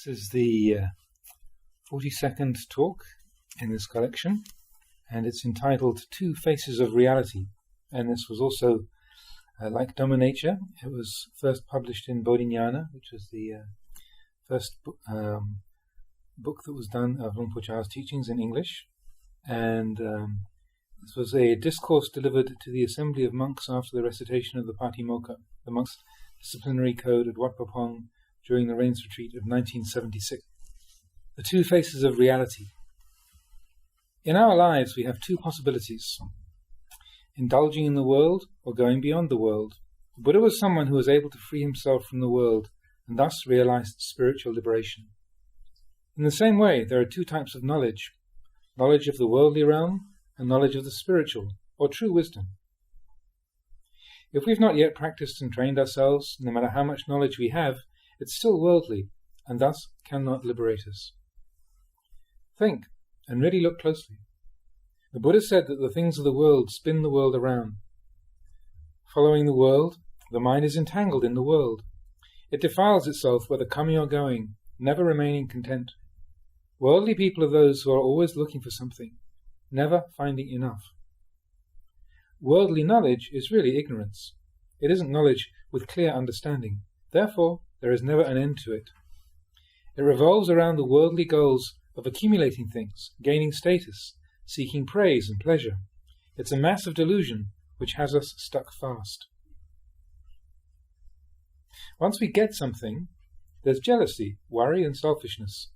This is the 42nd talk in this collection, and it's entitled Two Faces of Reality. And this was also, like Dominature, it was first published in Bodhinyana, which was the first book that was done of Luang Por Chah's teachings in English. And this was a discourse delivered to the assembly of monks after the recitation of the Patimokkha, the monks' disciplinary code at Wat Pah Pong during the Rains Retreat of 1976. The two faces of reality. In our lives we have two possibilities: indulging in the world or going beyond the world. The Buddha was someone who was able to free himself from the world and thus realized spiritual liberation. In the same way, there are two types of knowledge: knowledge of the worldly realm and knowledge of the spiritual, or true wisdom. If we've not yet practiced and trained ourselves, no matter how much knowledge we have, it's still worldly, and thus cannot liberate us. Think, and really look closely. The Buddha said that the things of the world spin the world around. Following the world, the mind is entangled in the world. It defiles itself whether coming or going, never remaining content. Worldly people are those who are always looking for something, never finding enough. Worldly knowledge is really ignorance. It isn't knowledge with clear understanding. Therefore, there is never an end to it. It revolves around the worldly goals of accumulating things, gaining status, seeking praise and pleasure. It's a mass of delusion which has us stuck fast. Once we get something, there's jealousy, worry and selfishness.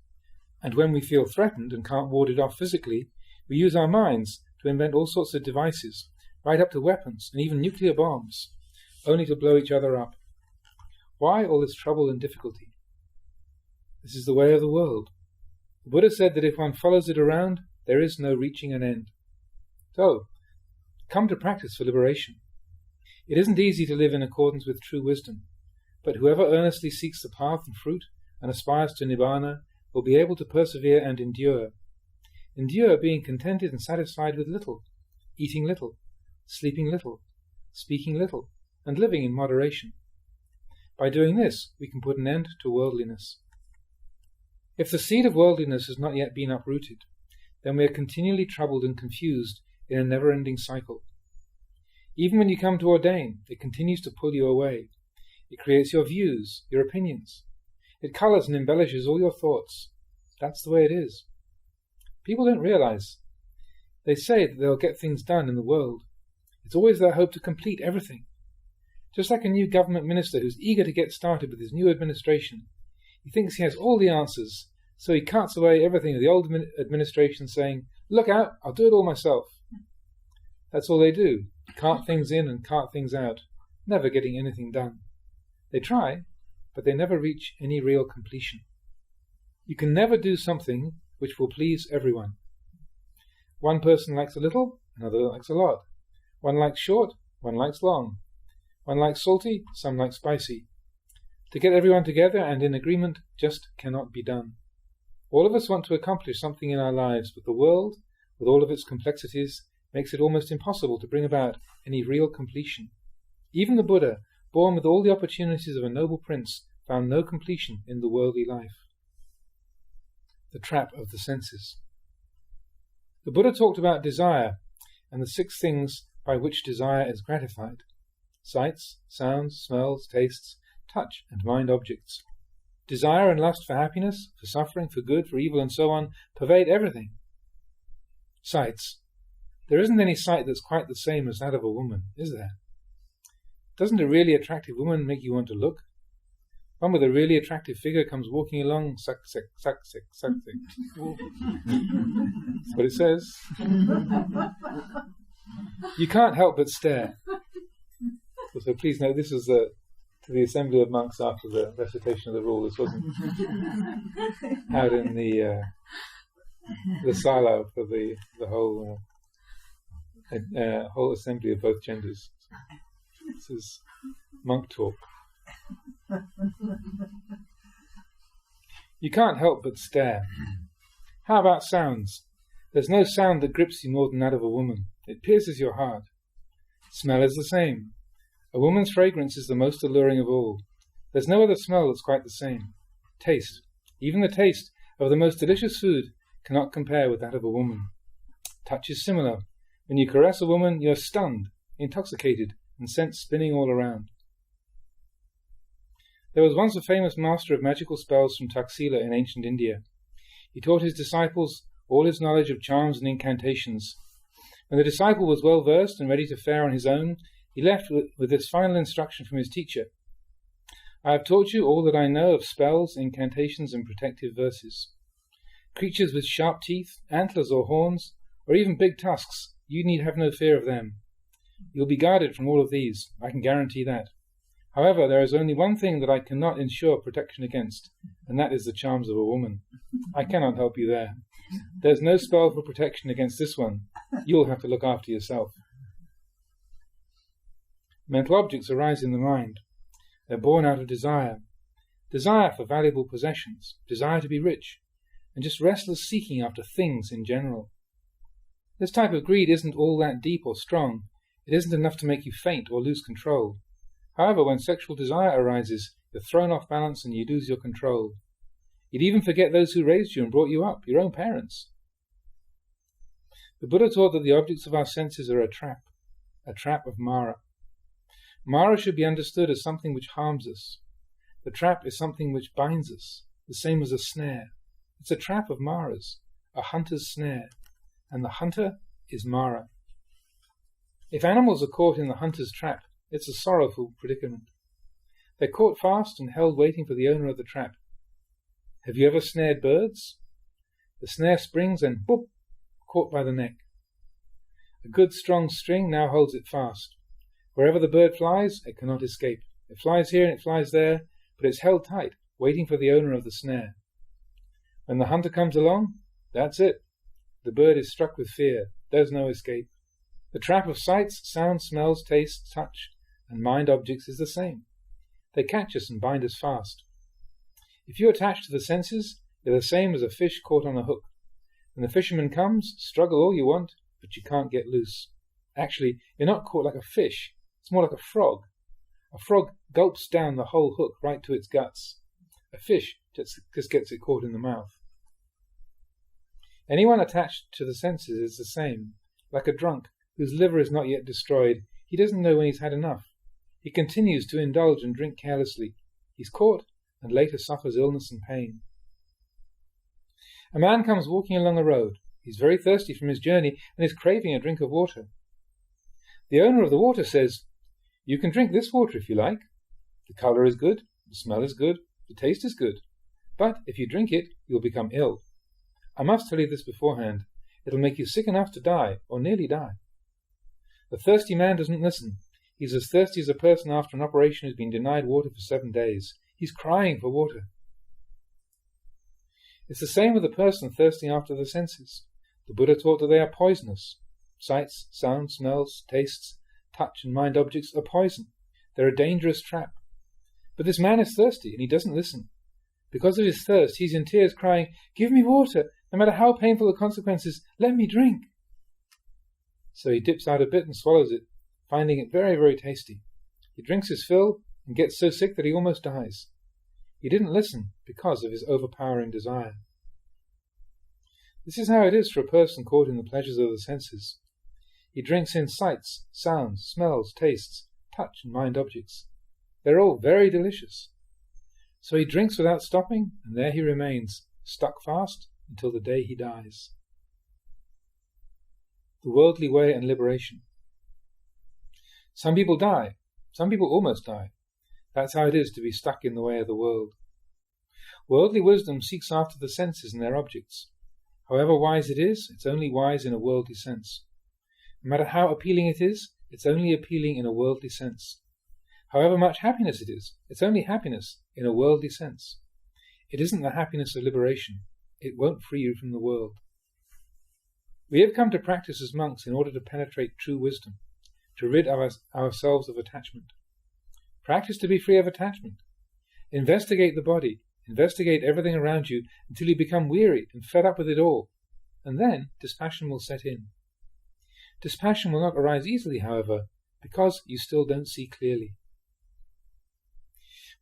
And when we feel threatened and can't ward it off physically, we use our minds to invent all sorts of devices, right up to weapons and even nuclear bombs, only to blow each other up. Why all this trouble and difficulty? This is the way of the world. The Buddha said that if one follows it around, there is no reaching an end. So, come to practice for liberation. It isn't easy to live in accordance with true wisdom, but whoever earnestly seeks the path and fruit and aspires to Nibbana will be able to persevere and endure. Endure being contented and satisfied with little, eating little, sleeping little, speaking little, and living in moderation. By doing this, we can put an end to worldliness. If the seed of worldliness has not yet been uprooted, then we are continually troubled and confused in a never-ending cycle. Even when you come to ordain, it continues to pull you away. It creates your views, your opinions. It colours and embellishes all your thoughts. That's the way it is. People don't realize. They say that they'll get things done in the world. It's always their hope to complete everything. Just like a new government minister who's eager to get started with his new administration. He thinks he has all the answers, so he carts away everything of the old administration saying, "Look out, I'll do it all myself." That's all they do, cart things in and cart things out, never getting anything done. They try, but they never reach any real completion. You can never do something which will please everyone. One person likes a little, another likes a lot. One likes short, one likes long. One likes salty, some like spicy. To get everyone together and in agreement just cannot be done. All of us want to accomplish something in our lives, but the world, with all of its complexities, makes it almost impossible to bring about any real completion. Even the Buddha, born with all the opportunities of a noble prince, found no completion in the worldly life. The trap of the senses. The Buddha talked about desire and the 6 things by which desire is gratified: sights, sounds, smells, tastes, touch, and mind objects. Desire and lust for happiness, for suffering, for good, for evil, and so on, pervade everything. Sights. There isn't any sight that's quite the same as that of a woman, is there? Doesn't a really attractive woman make you want to look? One with a really attractive figure comes walking along, suck, suck, suck, suck, suck, suck. That's what it says. You can't help but stare. So please note, this is to the assembly of monks after the recitation of the rule. This wasn't out in the sala for the whole whole assembly of both genders. This is monk talk. You can't help but stare. How about sounds? There's no sound that grips you more than that of a woman. It pierces your heart. Smell is the same. A woman's fragrance is the most alluring of all. There's no other smell that's quite the same. Taste. Even the taste of the most delicious food cannot compare with that of a woman. Touch is similar. When you caress a woman, you are stunned, intoxicated, and sent spinning all around. There was once a famous master of magical spells from Taxila in ancient India. He taught his disciples all his knowledge of charms and incantations. When the disciple was well versed and ready to fare on his own, he left with this final instruction from his teacher. I have taught you all that I know of spells, incantations, and protective verses. Creatures with sharp teeth, antlers or horns, or even big tusks, you need have no fear of them. You'll be guarded from all of these, I can guarantee that. However, there is only one thing that I cannot ensure protection against, and that is the charms of a woman. I cannot help you there. There's no spell for protection against this one. You'll have to look after yourself. Mental objects arise in the mind. They're born out of desire. Desire for valuable possessions, desire to be rich, and just restless seeking after things in general. This type of greed isn't all that deep or strong. It isn't enough to make you faint or lose control. However, when sexual desire arises, you're thrown off balance and you lose your control. You'd even forget those who raised you and brought you up, your own parents. The Buddha taught that the objects of our senses are a trap of Mara. Mara should be understood as something which harms us. The trap is something which binds us, the same as a snare. It's a trap of Maras, a hunter's snare, and the hunter is Mara. If animals are caught in the hunter's trap, it's a sorrowful predicament. They're caught fast and held waiting for the owner of the trap. Have you ever snared birds? The snare springs and boop, caught by the neck. A good strong string now holds it fast. Wherever the bird flies, it cannot escape. It flies here and it flies there, but it's held tight, waiting for the owner of the snare. When the hunter comes along, that's it. The bird is struck with fear. There's no escape. The trap of sights, sounds, smells, tastes, touch, and mind objects is the same. They catch us and bind us fast. If you attach to the senses, you're the same as a fish caught on a hook. When the fisherman comes, struggle all you want, but you can't get loose. Actually, you're not caught like a fish. It's more like a frog. A frog gulps down the whole hook right to its guts. A fish just gets it caught in the mouth. Anyone attached to the senses is the same. Like a drunk whose liver is not yet destroyed, he doesn't know when he's had enough. He continues to indulge and drink carelessly. He's caught and later suffers illness and pain. A man comes walking along a road. He's very thirsty from his journey and is craving a drink of water. The owner of the water says, "You can drink this water if you like. The colour is good, the smell is good, the taste is good. But if you drink it, you'll become ill. I must tell you this beforehand. It'll make you sick enough to die, or nearly die." The thirsty man doesn't listen. He's as thirsty as a person after an operation who's been denied water for 7 days. He's crying for water. It's the same with a person thirsting after the senses. The Buddha taught that they are poisonous. Sights, sounds, smells, tastes, touch and mind objects are poison. They're a dangerous trap. But this man is thirsty and he doesn't listen. Because of his thirst, he's in tears crying, "Give me water, no matter how painful the consequences, let me drink." So he dips out a bit and swallows it, finding it very, very tasty. He drinks his fill and gets so sick that he almost dies. He didn't listen because of his overpowering desire. This is how it is for a person caught in the pleasures of the senses. He drinks in sights, sounds, smells, tastes, touch and mind objects. They're all very delicious. So he drinks without stopping, and there he remains, stuck fast until the day he dies. The worldly way and liberation. Some people die. Some people almost die. That's how it is to be stuck in the way of the world. Worldly wisdom seeks after the senses and their objects. However wise it is, it's only wise in a worldly sense. No matter how appealing it is, it's only appealing in a worldly sense. However much happiness it is, it's only happiness in a worldly sense. It isn't the happiness of liberation. It won't free you from the world. We have come to practice as monks in order to penetrate true wisdom, to rid ourselves of attachment. Practice to be free of attachment. Investigate the body, investigate everything around you until you become weary and fed up with it all, and then dispassion will set in. Dispassion will not arise easily, however, because you still don't see clearly.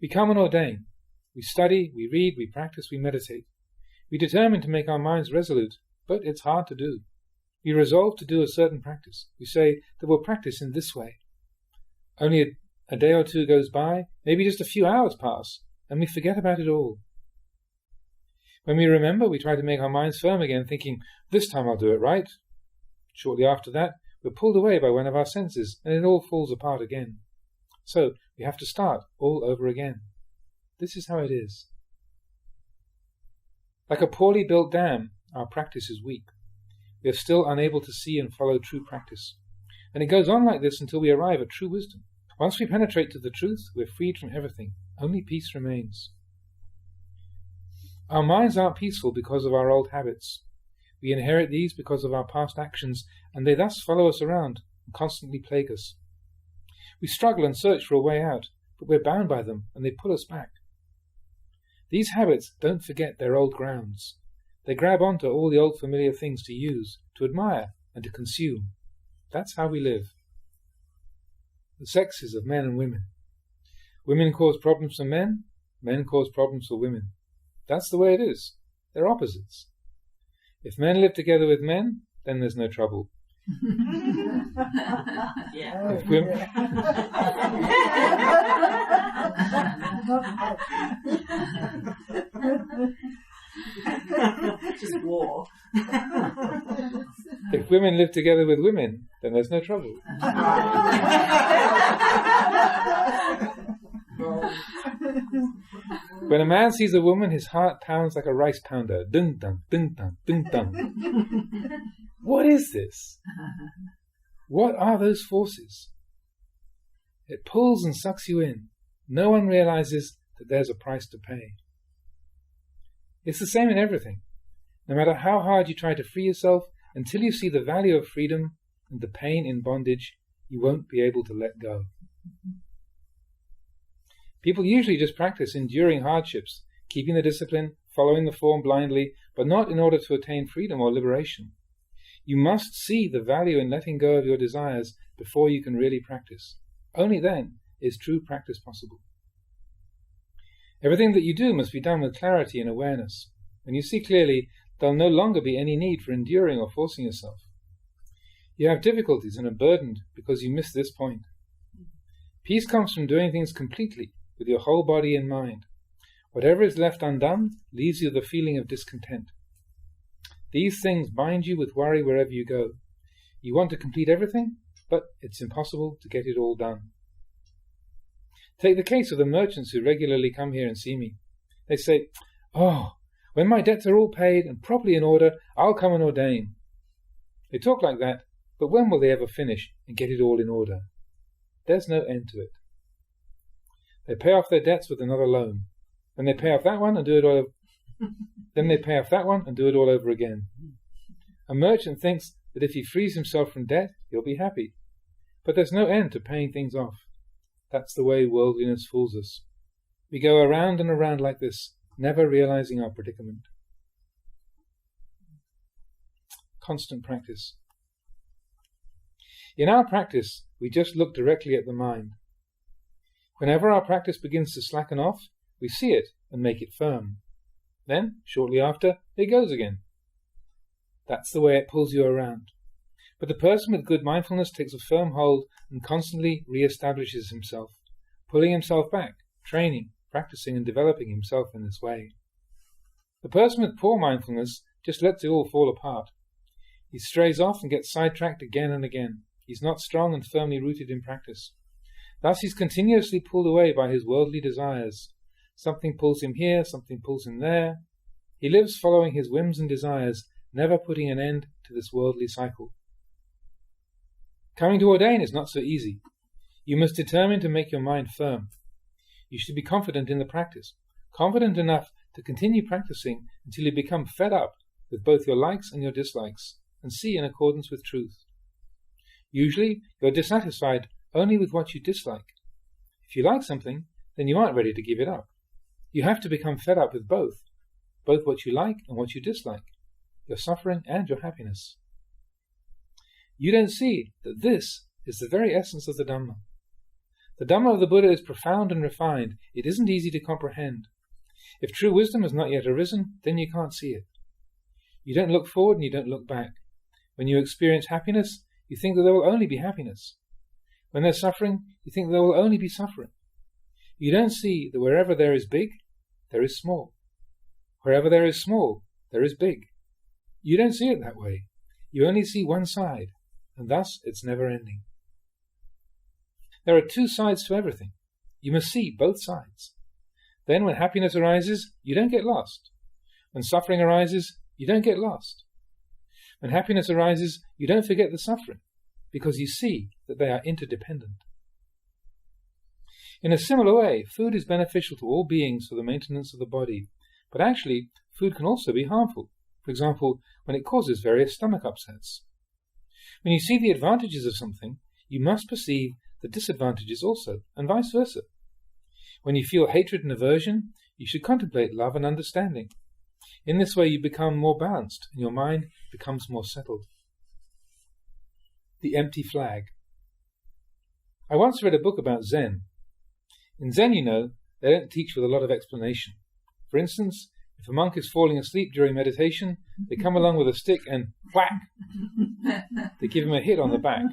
We come and ordain. We study, we read, we practice, we meditate. We determine to make our minds resolute, but it's hard to do. We resolve to do a certain practice. We say that we'll practice in this way. Only a day or two goes by, maybe just a few hours pass, and we forget about it all. When we remember, we try to make our minds firm again, thinking, this time I'll do it right. Shortly after that, we're pulled away by one of our senses, and it all falls apart again. So, we have to start all over again. This is how it is. Like a poorly built dam, our practice is weak. We are still unable to see and follow true practice. And it goes on like this until we arrive at true wisdom. Once we penetrate to the truth, we're freed from everything. Only peace remains. Our minds aren't peaceful because of our old habits. We inherit these because of our past actions, and they thus follow us around and constantly plague us. We struggle and search for a way out, but we're bound by them, and they pull us back. These habits don't forget their old grounds. They grab onto all the old familiar things to use, to admire, and to consume. That's how we live. The sexes of men and women. Women cause problems for men, men cause problems for women. That's the way it is. They're opposites. If men live together with men, then there's no trouble. Yeah. If women... Just war. If women live together with women, then there's no trouble. When a man sees a woman, his heart pounds like a rice pounder. Ding dong, ding dong, ding dong. What is this? What are those forces? It pulls and sucks you in. No one realizes that there's a price to pay. It's the same in everything. No matter how hard you try to free yourself, until you see the value of freedom and the pain in bondage, you won't be able to let go. People usually just practice enduring hardships, keeping the discipline, following the form blindly, but not in order to attain freedom or liberation. You must see the value in letting go of your desires before you can really practice. Only then is true practice possible. Everything that you do must be done with clarity and awareness. When you see clearly, there'll no longer be any need for enduring or forcing yourself. You have difficulties and are burdened because you miss this point. Peace comes from doing things completely, with your whole body and mind. Whatever is left undone leaves you the feeling of discontent. These things bind you with worry wherever you go. You want to complete everything, but it's impossible to get it all done. Take the case of the merchants who regularly come here and see me. They say, "Oh, when my debts are all paid and properly in order, I'll come and ordain." They talk like that, but when will they ever finish and get it all in order? There's no end to it. They pay off their debts with another loan. Then they pay off that one and do it all over again. A merchant thinks that if he frees himself from debt, he'll be happy. But there's no end to paying things off. That's the way worldliness fools us. We go around and around like this, never realizing our predicament. Constant practice. In our practice, we just look directly at the mind. Whenever our practice begins to slacken off, we see it and make it firm. Then, shortly after, it goes again. That's the way it pulls you around. But the person with good mindfulness takes a firm hold and constantly re-establishes himself, pulling himself back, training, practicing and developing himself in this way. The person with poor mindfulness just lets it all fall apart. He strays off and gets sidetracked again and again. He's not strong and firmly rooted in practice. Thus he's continuously pulled away by his worldly desires. Something pulls him here, something pulls him there. He lives following his whims and desires, never putting an end to this worldly cycle. Coming to ordain is not so easy. You must determine to make your mind firm. You should be confident in the practice, confident enough to continue practicing until you become fed up with both your likes and your dislikes, and see in accordance with truth. Usually, you're dissatisfied only with what you dislike. If you like something, then you aren't ready to give it up. You have to become fed up with both what you like and what you dislike, your suffering and your happiness. You don't see that this is the very essence of the Dhamma. The Dhamma of the Buddha is profound and refined. It isn't easy to comprehend. If true wisdom has not yet arisen, then you can't see it. You don't look forward and you don't look back. When you experience happiness, you think that there will only be happiness. When there's suffering, you think there will only be suffering. You don't see that wherever there is big, there is small. Wherever there is small, there is big. You don't see it that way. You only see one side, and thus it's never ending. There are two sides to everything. You must see both sides. Then when happiness arises, you don't get lost. When suffering arises, you don't get lost. When happiness arises, you don't forget the suffering, because you see that they are interdependent. In a similar way, food is beneficial to all beings for the maintenance of the body, but actually, food can also be harmful, for example, when it causes various stomach upsets. When you see the advantages of something, you must perceive the disadvantages also, and vice versa. When you feel hatred and aversion, you should contemplate love and understanding. In this way you become more balanced, and your mind becomes more settled. The empty flag. I once read a book about Zen. In Zen, you know, they don't teach with a lot of explanation. For instance, if a monk is falling asleep during meditation, they come along with a stick and whack! They give him a hit on the back.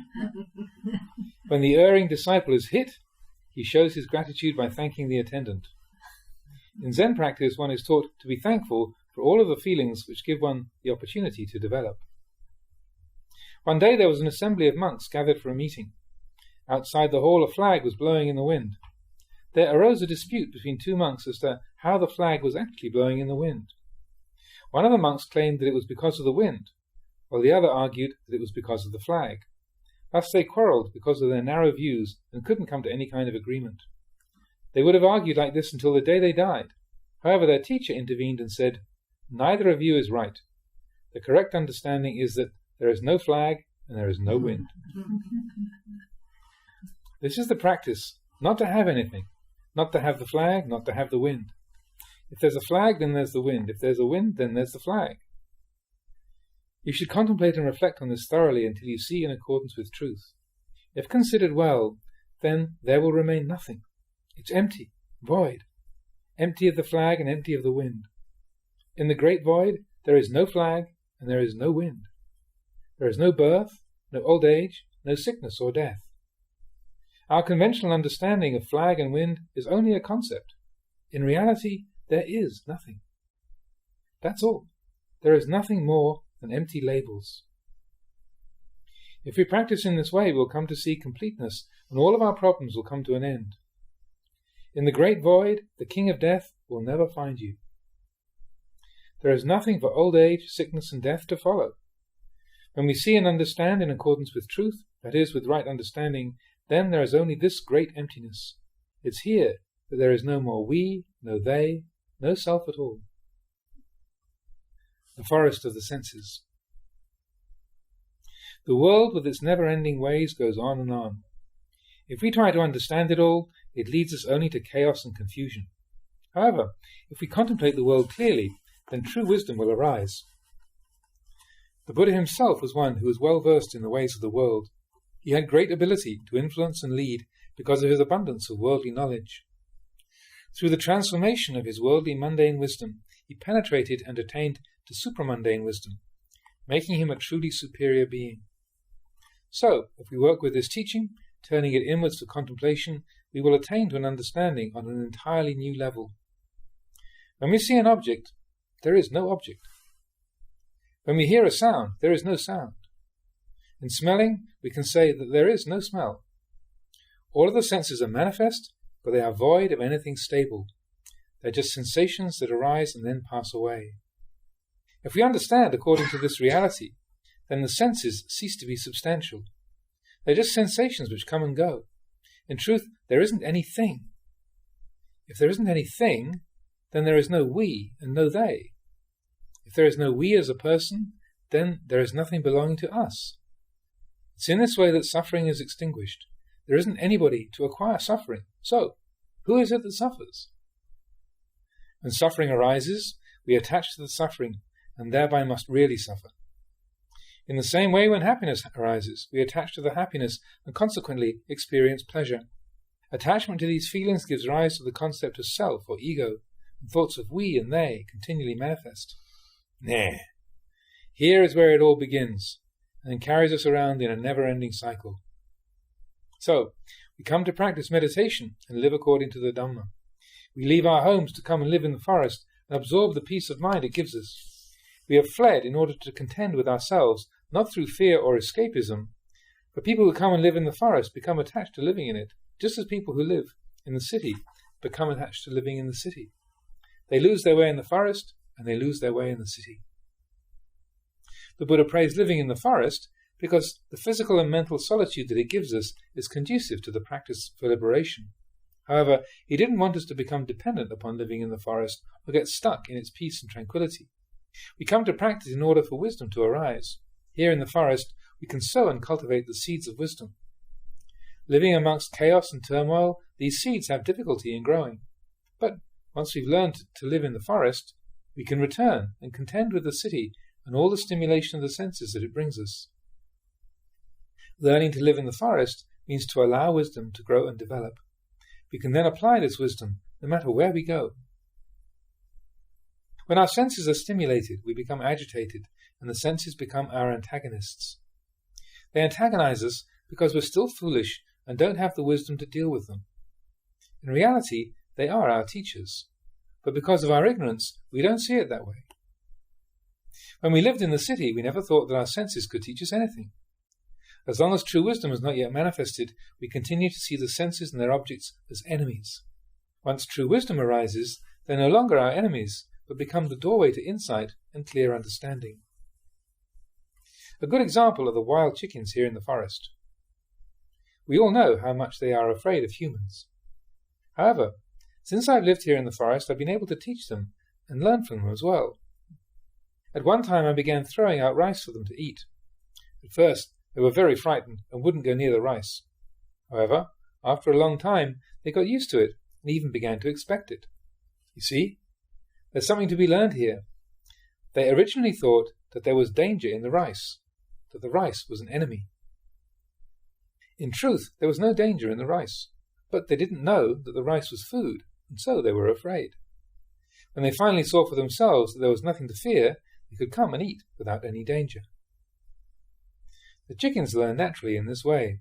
When the erring disciple is hit, he shows his gratitude by thanking the attendant. In Zen practice, one is taught to be thankful for all of the feelings which give one the opportunity to develop. One day there was an assembly of monks gathered for a meeting. Outside the hall a flag was blowing in the wind. There arose a dispute between two monks as to how the flag was actually blowing in the wind. One of the monks claimed that it was because of the wind, while the other argued that it was because of the flag. Thus they quarrelled because of their narrow views and couldn't come to any kind of agreement. They would have argued like this until the day they died. However, their teacher intervened and said, "Neither of you is right. The correct understanding is that there is no flag and there is no wind." This is the practice, not to have anything, not to have the flag, not to have the wind. If there's a flag, then there's the wind. If there's a wind, then there's the flag. You should contemplate and reflect on this thoroughly until you see in accordance with truth. If considered well, then there will remain nothing. It's empty, void, empty of the flag and empty of the wind. In the great void, there is no flag and there is no wind. There is no birth, no old age, no sickness or death. Our conventional understanding of flag and wind is only a concept. In reality, there is nothing. That's all. There is nothing more than empty labels. If we practice in this way, we'll come to see completeness, and all of our problems will come to an end. In the great void, the king of death will never find you. There is nothing for old age, sickness, and death to follow. When we see and understand in accordance with truth, that is, with right understanding, then there is only this great emptiness. It's here that there is no more we, no they, no self at all. The forest of the senses. The world with its never-ending ways goes on and on. If we try to understand it all, it leads us only to chaos and confusion. However, if we contemplate the world clearly, then true wisdom will arise. The Buddha himself was one who was well versed in the ways of the world. He had great ability to influence and lead because of his abundance of worldly knowledge. Through the transformation of his worldly mundane wisdom, he penetrated and attained to supramundane wisdom, making him a truly superior being. So, if we work with this teaching, turning it inwards for contemplation, we will attain to an understanding on an entirely new level. When we see an object, there is no object. When we hear a sound, there is no sound. In smelling, we can say that there is no smell. All of the senses are manifest, but they are void of anything stable. They're just sensations that arise and then pass away. If we understand according to this reality, then the senses cease to be substantial. They're just sensations which come and go. In truth, there isn't any thing. If there isn't any thing, then there is no we and no they. If there is no we as a person, then there is nothing belonging to us. It's in this way that suffering is extinguished. There isn't anybody to acquire suffering. So, who is it that suffers? When suffering arises, we attach to the suffering, and thereby must really suffer. In the same way, when happiness arises, we attach to the happiness and consequently experience pleasure. Attachment to these feelings gives rise to the concept of self or ego, and thoughts of we and they continually manifest. Nah. Here is where it all begins, and then carries us around in a never-ending cycle. So, we come to practice meditation and live according to the Dhamma. We leave our homes to come and live in the forest and absorb the peace of mind it gives us. We have fled in order to contend with ourselves, not through fear or escapism. But people who come and live in the forest become attached to living in it, just as people who live in the city become attached to living in the city. They lose their way in the forest, and they lose their way in the city. The Buddha praised living in the forest because the physical and mental solitude that it gives us is conducive to the practice for liberation. However, he didn't want us to become dependent upon living in the forest or get stuck in its peace and tranquility. We come to practice in order for wisdom to arise. Here in the forest, we can sow and cultivate the seeds of wisdom. Living amongst chaos and turmoil, these seeds have difficulty in growing. But once we've learned to live in the forest, we can return and contend with the city and all the stimulation of the senses that it brings us. Learning to live in the forest means to allow wisdom to grow and develop. We can then apply this wisdom no matter where we go. When our senses are stimulated, we become agitated, and the senses become our antagonists. They antagonize us because we're still foolish and don't have the wisdom to deal with them. In reality, they are our teachers, but because of our ignorance, we don't see it that way. When we lived in the city, we never thought that our senses could teach us anything. As long as true wisdom has not yet manifested, we continue to see the senses and their objects as enemies. Once true wisdom arises, they're no longer our enemies, but become the doorway to insight and clear understanding. A good example are the wild chickens here in the forest. We all know how much they are afraid of humans. However, since I've lived here in the forest, I've been able to teach them and learn from them as well. At one time I began throwing out rice for them to eat. At first, they were very frightened and wouldn't go near the rice. However, after a long time, they got used to it and even began to expect it. You see, there's something to be learned here. They originally thought that there was danger in the rice, that the rice was an enemy. In truth, there was no danger in the rice, but they didn't know that the rice was food, and so they were afraid. When they finally saw for themselves that there was nothing to fear, they could come and eat without any danger. The chickens learn naturally in this way.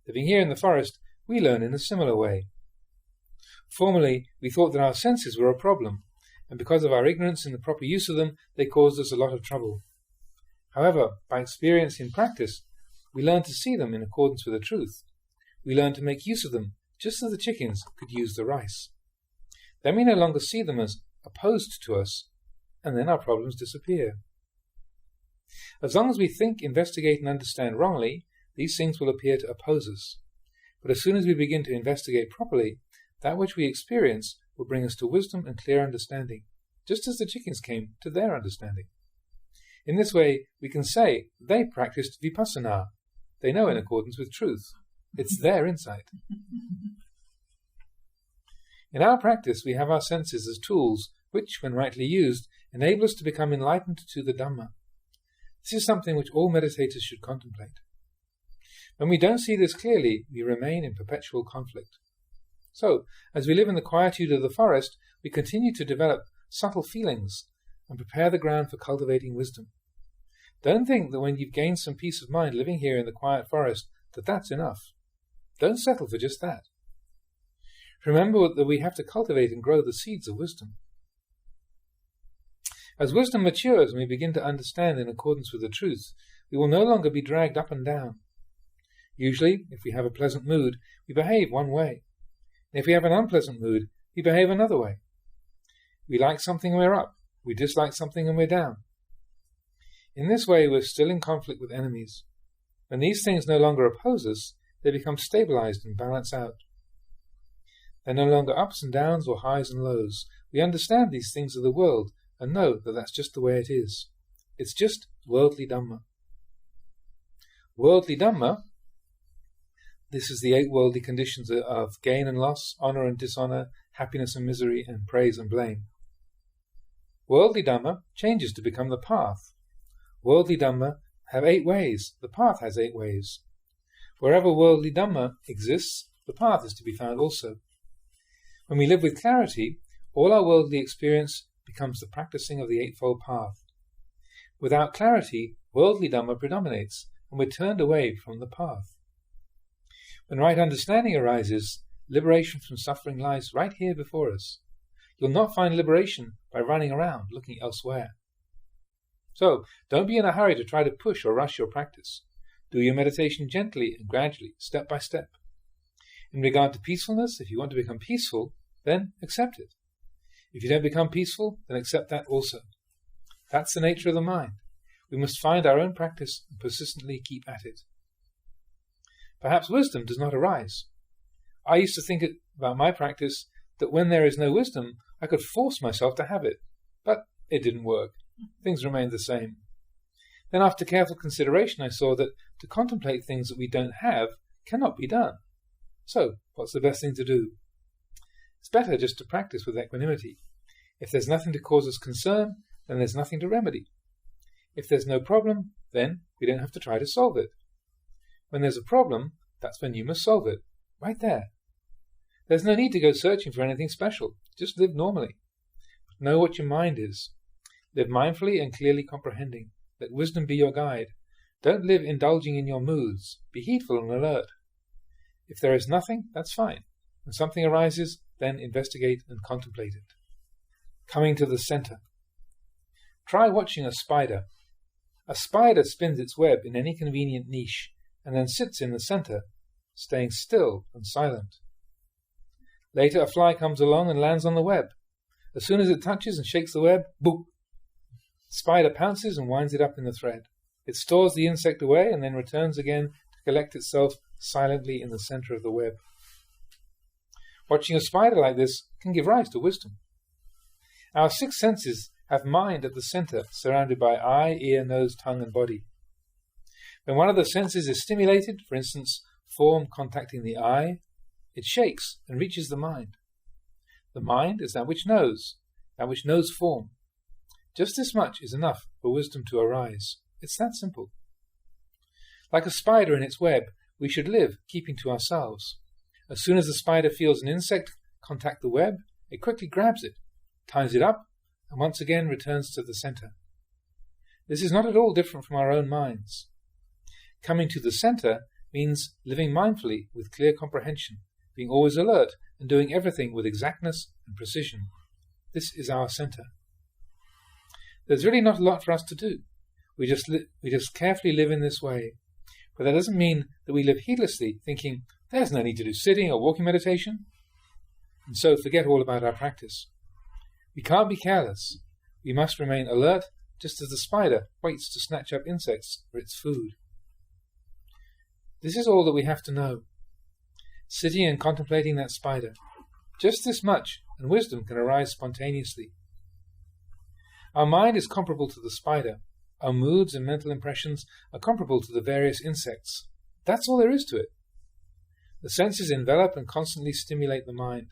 Living here in the forest, we learn in a similar way. Formerly, we thought that our senses were a problem, and because of our ignorance in the proper use of them, they caused us a lot of trouble. However, by experience in practice, we learn to see them in accordance with the truth. We learn to make use of them, just as the chickens could use the rice. Then we no longer see them as opposed to us, and then our problems disappear. As long as we think, investigate, and understand wrongly, these things will appear to oppose us. But as soon as we begin to investigate properly, that which we experience will bring us to wisdom and clear understanding, just as the chickens came to their understanding. In this way, we can say they practiced vipassana. They know in accordance with truth. It's their insight. In our practice, we have our senses as tools which, when rightly used, enable us to become enlightened to the Dhamma. This is something which all meditators should contemplate. When we don't see this clearly, we remain in perpetual conflict. So, as we live in the quietude of the forest, we continue to develop subtle feelings and prepare the ground for cultivating wisdom. Don't think that when you've gained some peace of mind living here in the quiet forest, that that's enough. Don't settle for just that. Remember that we have to cultivate and grow the seeds of wisdom. As wisdom matures and we begin to understand in accordance with the truth, we will no longer be dragged up and down. Usually, if we have a pleasant mood, we behave one way. And if we have an unpleasant mood, we behave another way. We like something and we're up. We dislike something and we're down. In this way, we're still in conflict with enemies. When these things no longer oppose us, they become stabilized and balance out. They're no longer ups and downs or highs and lows. We understand these things of the world and know that that's just the way it is. It's just worldly Dhamma. Worldly Dhamma, this is the 8 worldly conditions of gain and loss, honor and dishonor, happiness and misery, and praise and blame. Worldly Dhamma changes to become the path. Worldly Dhamma have 8 ways. The path has 8 ways. Wherever worldly Dhamma exists, the path is to be found also. When we live with clarity, all our worldly experience becomes the practicing of the Eightfold Path. Without clarity, worldly Dhamma predominates, and we're turned away from the path. When right understanding arises, liberation from suffering lies right here before us. You'll not find liberation by running around looking elsewhere. So, don't be in a hurry to try to push or rush your practice. Do your meditation gently and gradually, step by step. In regard to peacefulness, if you want to become peaceful, then accept it. If you don't become peaceful, then accept that also. That's the nature of the mind. We must find our own practice and persistently keep at it. Perhaps wisdom does not arise. I used to think about my practice that when there is no wisdom, I could force myself to have it. But it didn't work. Things remained the same. Then after careful consideration, I saw that to contemplate things that we don't have cannot be done. So, what's the best thing to do? It's better just to practice with equanimity. If there's nothing to cause us concern, then there's nothing to remedy. If there's no problem, then we don't have to try to solve it. When there's a problem, that's when you must solve it. Right there. There's no need to go searching for anything special. Just live normally. Know what your mind is. Live mindfully and clearly comprehending. Let wisdom be your guide. Don't live indulging in your moods. Be heedful and alert. If there is nothing, that's fine. When something arises, then investigate and contemplate it. Coming to the center. Try watching a spider. A spider spins its web in any convenient niche and then sits in the center, staying still and silent. Later a fly comes along and lands on the web. As soon as it touches and shakes the web, boop! The spider pounces and winds it up in the thread. It stores the insect away and then returns again to collect itself silently in the center of the web. Watching a spider like this can give rise to wisdom. Our six senses have mind at the center, surrounded by eye, ear, nose, tongue, and body. When one of the senses is stimulated, for instance, form contacting the eye, it shakes and reaches the mind. The mind is that which knows form. Just this much is enough for wisdom to arise. It's that simple. Like a spider in its web, we should live keeping to ourselves. As soon as the spider feels an insect contact the web, it quickly grabs it, ties it up, and once again returns to the center. This is not at all different from our own minds. Coming to the center means living mindfully with clear comprehension, being always alert and doing everything with exactness and precision. This is our center. There's really not a lot for us to do. We just carefully live in this way. But that doesn't mean that we live heedlessly, thinking, there's no need to do sitting or walking meditation, and so forget all about our practice. We can't be careless. We must remain alert, just as the spider waits to snatch up insects for its food. This is all that we have to know. Sitting and contemplating that spider, just this much, and wisdom can arise spontaneously. Our mind is comparable to the spider. Our moods and mental impressions are comparable to the various insects. That's all there is to it. The senses envelop and constantly stimulate the mind.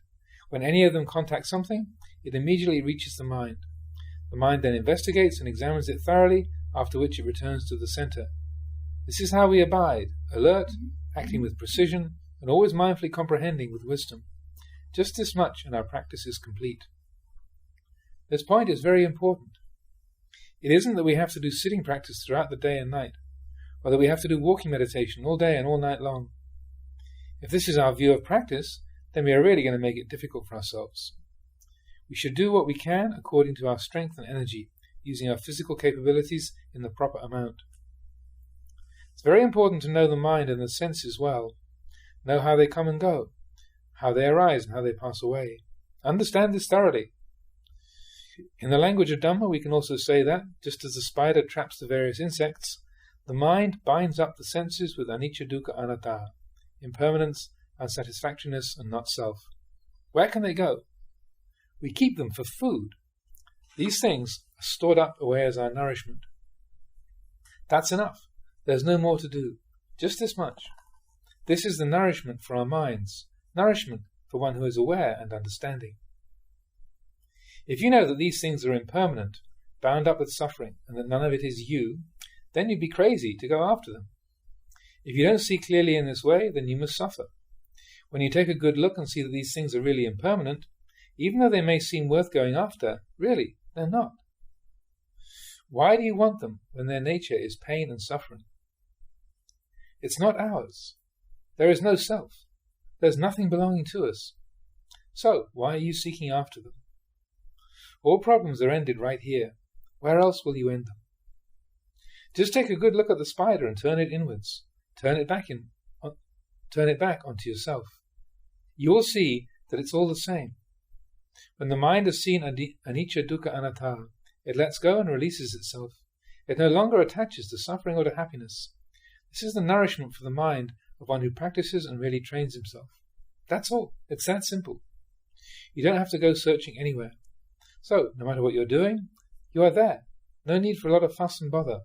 When any of them contact something, it immediately reaches the mind. The mind then investigates and examines it thoroughly, after which it returns to the center. This is how we abide, alert, acting with precision, and always mindfully comprehending with wisdom. Just this much, and our practice is complete. This point is very important. It isn't that we have to do sitting practice throughout the day and night, or that we have to do walking meditation all day and all night long. If this is our view of practice, then we are really going to make it difficult for ourselves. We should do what we can according to our strength and energy, using our physical capabilities in the proper amount. It's very important to know the mind and the senses well, know how they come and go, how they arise and how they pass away. Understand this thoroughly. In the language of Dhamma, we can also say that, just as the spider traps the various insects, the mind binds up the senses with anicca, dukkha, anatta, impermanence, unsatisfactoriness, and not self. Where can they go? We keep them for food. These things are stored up away as our nourishment. That's enough. There's no more to do. Just this much. This is the nourishment for our minds, nourishment for one who is aware and understanding. If you know that these things are impermanent, bound up with suffering, and that none of it is you, then you'd be crazy to go after them. If you don't see clearly in this way, then you must suffer. When you take a good look and see that these things are really impermanent, even though they may seem worth going after, really, they're not. Why do you want them when their nature is pain and suffering? It's not ours. There is no self. There's nothing belonging to us. So, why are you seeking after them? All problems are ended right here. Where else will you end them? Just take a good look at the spider and turn it inwards. Turn it back onto yourself. You will see that it's all the same. When the mind has seen anicca, dukkha, anatta, it lets go and releases itself. It no longer attaches to suffering or to happiness. This is the nourishment for the mind of one who practices and really trains himself. That's all. It's that simple. You don't have to go searching anywhere. So, no matter what you're doing, you are there. No need for a lot of fuss and bother.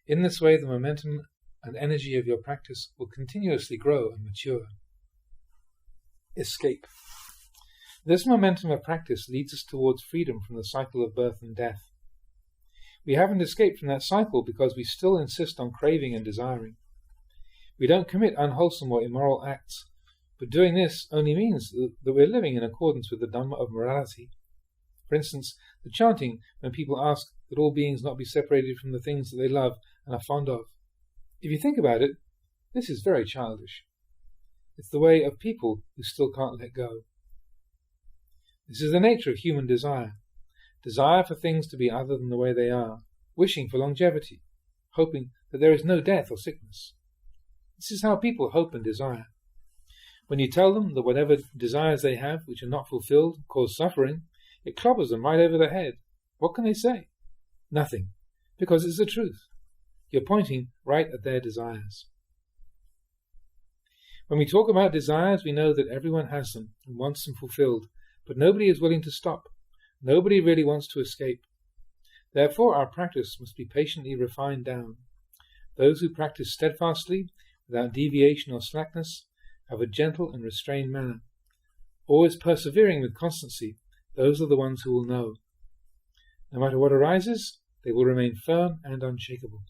In this way, the momentum and energy of your practice will continuously grow and mature. Escape. This momentum of practice leads us towards freedom from the cycle of birth and death. We haven't escaped from that cycle because we still insist on craving and desiring. We don't commit unwholesome or immoral acts, but doing this only means that we're living in accordance with the Dhamma of morality. For instance, the chanting when people ask that all beings not be separated from the things that they love and are fond of. If you think about it, this is very childish. It's the way of people who still can't let go. This is the nature of human desire. Desire for things to be other than the way they are, wishing for longevity, hoping that there is no death or sickness. This is how people hope and desire. When you tell them that whatever desires they have which are not fulfilled cause suffering, it clobbers them right over the head. What can they say? Nothing, because it's the truth. You're pointing right at their desires. When we talk about desires, we know that everyone has them and wants them fulfilled, but nobody is willing to stop. Nobody really wants to escape. Therefore, our practice must be patiently refined down. Those who practice steadfastly, without deviation or slackness, have a gentle and restrained manner. Always persevering with constancy, those are the ones who will know. No matter what arises, they will remain firm and unshakable.